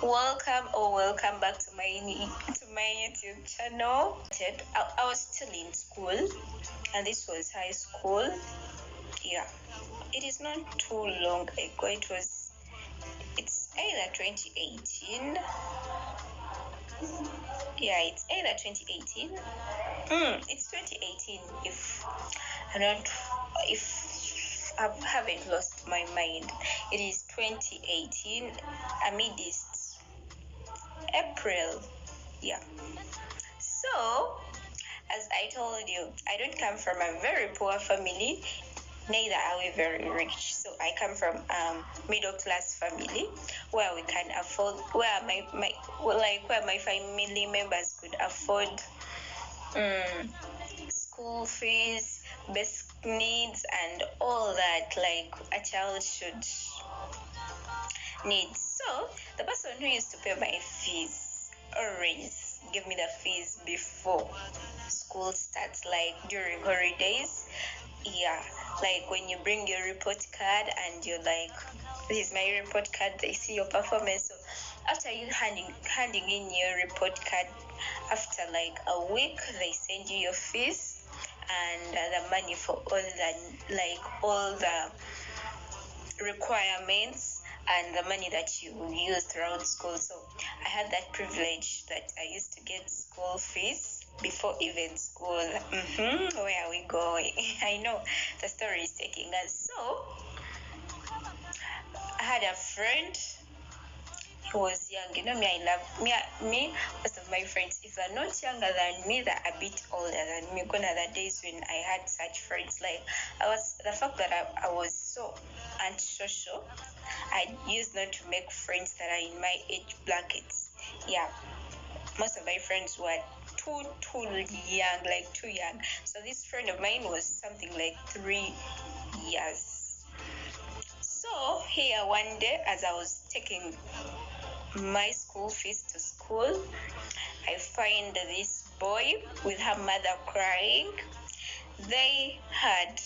Welcome back to my YouTube channel. I was still in school, and this was high school. Yeah, it is not too long ago. It's either 2018. Yeah, it's either 2018. It's 2018. If I haven't lost my mind, it is 2018. Amidst April. Yeah. So, as I told you, I don't come from a very poor family, neither are we very rich. So I come from middle class family where we can afford, where my family members could afford school fees, basic needs, and all that like a child should need. So the person who used to pay my fees always give me the fees before school starts, like during holidays. Yeah, like when you bring your report card and you're like, this is my report card, they see your performance. So after you handing in your report card, after like a week, they send you your fees and the money for all the requirements and the money that you use throughout school. So I had that privilege that I used to get school fees before even school. Where are we going? I know the story is taking us. So I had a friend who was young. You know me, I love me. Most of my friends, if they're not younger than me, they're a bit older than me. Gone are the days when I had such friends. Like the fact that I was so antisocial, I used not to make friends that are in my age brackets. Yeah, most of my friends were too young, like too young. So this friend of mine was something like 3 years. So here one day, as I was taking my school fees to school, I find this boy with her mother crying. They had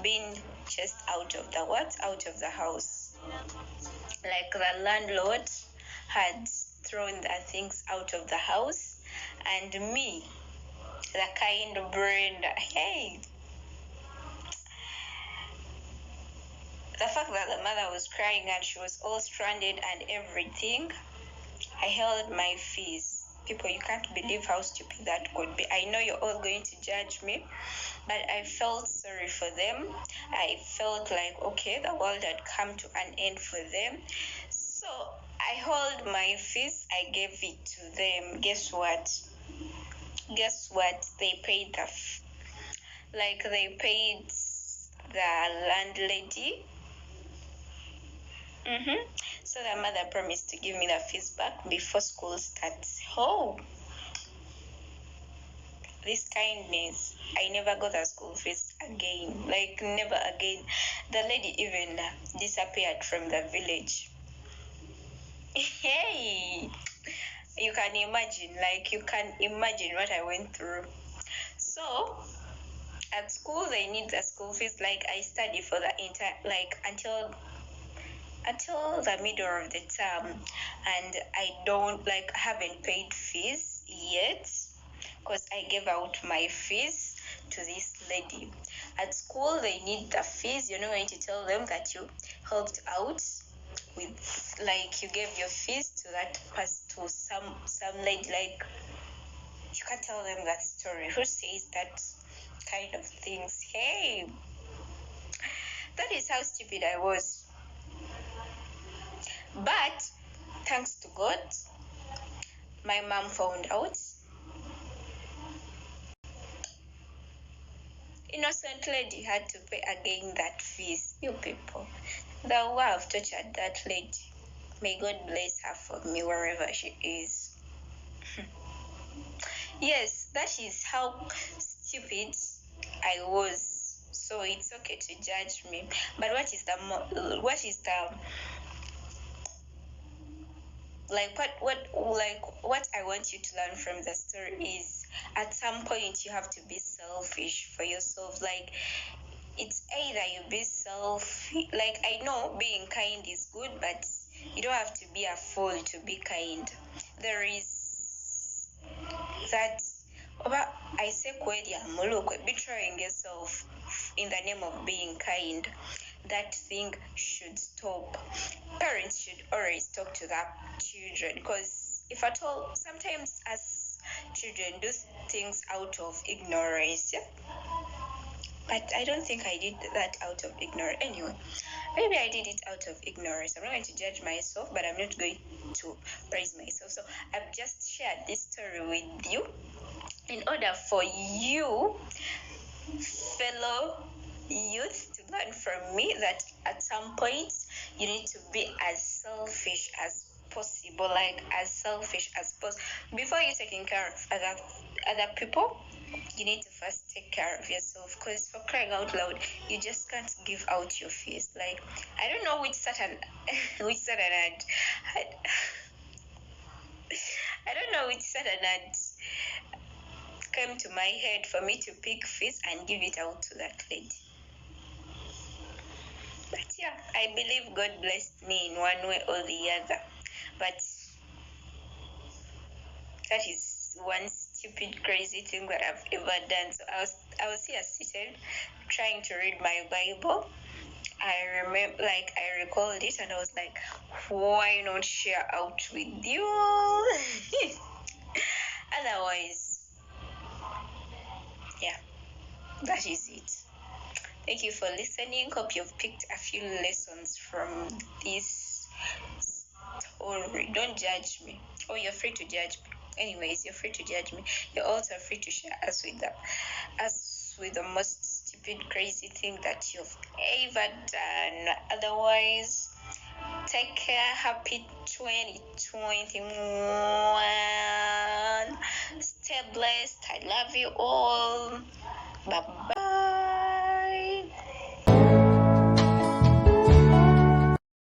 been chased out of the house. Like the landlord had thrown the things out of the house, and me, the kind of brain, hey, the fact that the mother was crying and she was all stranded and everything, I held my fees. People, you can't believe how stupid that could be. I know you're all going to judge me, but I felt sorry for them. I felt like, okay, the world had come to an end for them. So I held my fees. I gave it to them. Guess what? They paid they paid the landlady. So the mother promised to give me the fees back before school starts. Oh, this kindness. I never got the school fees again. Like, never again. The lady even disappeared from the village. Hey, you can imagine what I went through. So at school they need the school fees. Like, I study for the until the middle of the term, and I haven't paid fees yet because I gave out my fees to this lady. At school they need the fees. You're not going to tell them that you helped out with, like, you gave your fees to that person, to some lady. Like, you can't tell them that story. Who says that kind of things? Hey, that is how stupid I was. But thanks to God, my mom found out. Innocent lady had to pay again that fees. You people, the way I've tortured that lady. May God bless her for me wherever she is. Yes, that is how stupid I was. So it's okay to judge me. But what I want you to learn from the story is, at some point you have to be selfish for yourself. Like, it's either you be I know being kind is good, but You don't have to be a fool to be kind. There is that I say betraying yourself in the name of being kind. That thing should stop. Parents should always talk to their children, because if at all, sometimes as children do things out of ignorance, yeah? But I don't think I did that out of ignorance. Anyway, maybe I did it out of ignorance. I'm not going to judge myself, but I'm not going to praise myself. So I've just shared this story with you in order for you, fellow youth, to learn from me that at some point you need to be as selfish as possible, like as selfish as possible. Before you taking care of other people, you need to first take care of yourself, because for crying out loud, you just can't give out your face. Like, I don't know which Satan had I don't know which Satan had came to my head for me to pick fish and give it out to that lady. But yeah, I believe God blessed me in one way or the other. But that is one stupid, crazy thing that I've ever done. So I was here seated trying to read my Bible. I remember, like, I recalled it, and I was like, why not share out with you? Otherwise, yeah, that is it. Thank you for listening. Hope you've picked a few lessons from this story. Don't judge me. Oh, you're free to judge me. Anyways, you're free to judge me. You're also free to share us with the most stupid, crazy thing that you've ever done. Otherwise, take care. Happy 2021. Stay blessed. I love you all. Bye bye.